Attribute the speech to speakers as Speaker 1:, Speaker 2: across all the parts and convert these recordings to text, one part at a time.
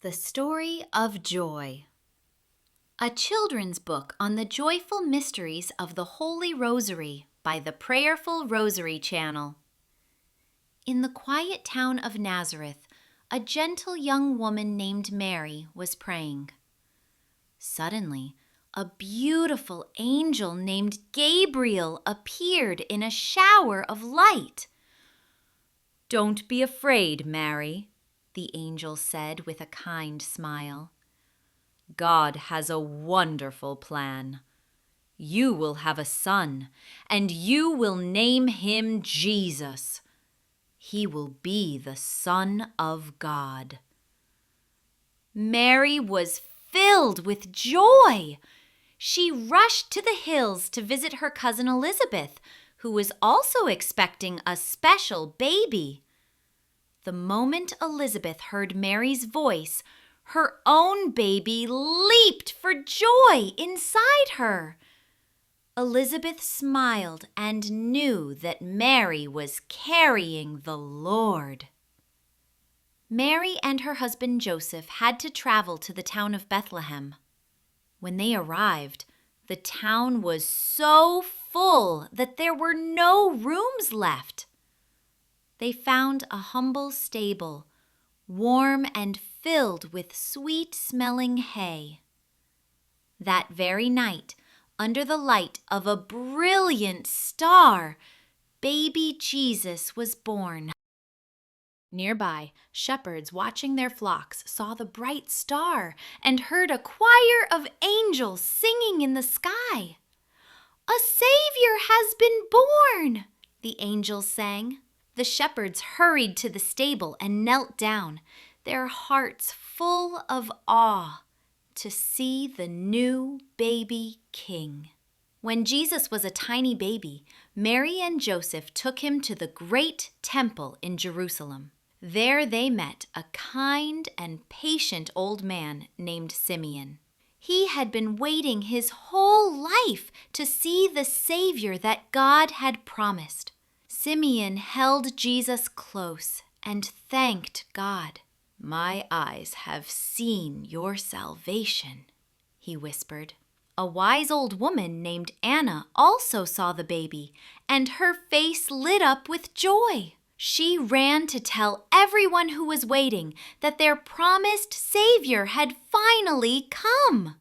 Speaker 1: The Story of Joy. A children's book on the joyful mysteries of the Holy Rosary by the Prayerful Rosary Channel. In the quiet town of Nazareth, a gentle young woman named Mary was praying. Suddenly, a beautiful angel named Gabriel appeared in a shower of light. "Don't be afraid, Mary," the angel said with a kind smile. "God has a wonderful plan. You will have a son, and you will name him Jesus. He will be the Son of God." Mary was filled with joy. She rushed to the hills to visit her cousin Elizabeth, who was also expecting a special baby. The moment Elizabeth heard Mary's voice, her own baby leaped for joy inside her. Elizabeth smiled and knew that Mary was carrying the Lord. Mary and her husband Joseph had to travel to the town of Bethlehem. When they arrived, the town was so full that there were no rooms left. They found a humble stable, warm and filled with sweet-smelling hay. That very night, under the light of a brilliant star, baby Jesus was born. Nearby, shepherds watching their flocks saw the bright star and heard a choir of angels singing in the sky. "A Savior has been born," the angels sang. The shepherds hurried to the stable and knelt down, their hearts full of awe, to see the new baby king. When Jesus was a tiny baby, Mary and Joseph took him to the great temple in Jerusalem. There they met a kind and patient old man named Simeon. He had been waiting his whole life to see the Savior that God had promised. Simeon held Jesus close and thanked God. "My eyes have seen your salvation," he whispered. A wise old woman named Anna also saw the baby, and her face lit up with joy. She ran to tell everyone who was waiting that their promised Savior had finally come.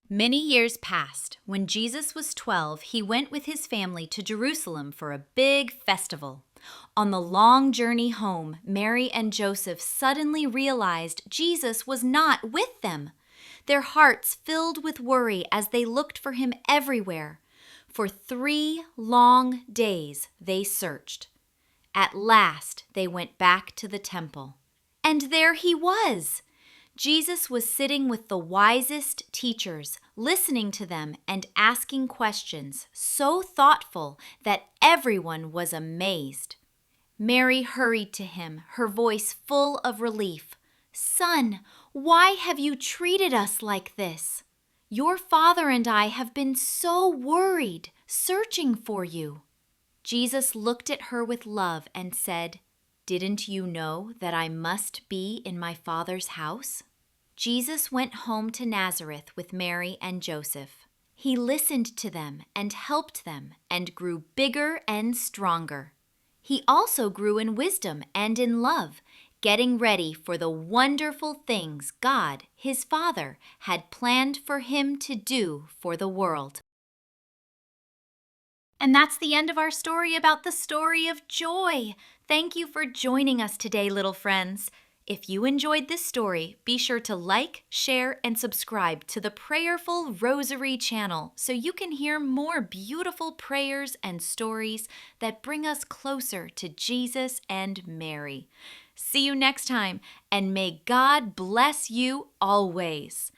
Speaker 1: Many years passed. When Jesus was 12, he went with his family to Jerusalem for a big festival. On the long journey home, Mary and Joseph suddenly realized Jesus was not with them. Their hearts filled with worry as they looked for him everywhere. For 3 long days they searched. At last they went back to the temple. And there he was! Jesus was sitting with the wisest teachers, listening to them and asking questions so thoughtful that everyone was amazed. Mary hurried to him, her voice full of relief. "Son, why have you treated us like this? Your father and I have been so worried, searching for you." Jesus looked at her with love and said, "Didn't you know that I must be in my Father's house?" Jesus went home to Nazareth with Mary and Joseph. He listened to them and helped them and grew bigger and stronger. He also grew in wisdom and in love, getting ready for the wonderful things God, his Father, had planned for him to do for the world. And that's the end of our story about the story of joy. Thank you for joining us today, little friends. If you enjoyed this story, be sure to like, share, and subscribe to the Prayerful Rosary channel so you can hear more beautiful prayers and stories that bring us closer to Jesus and Mary. See you next time, and may God bless you always.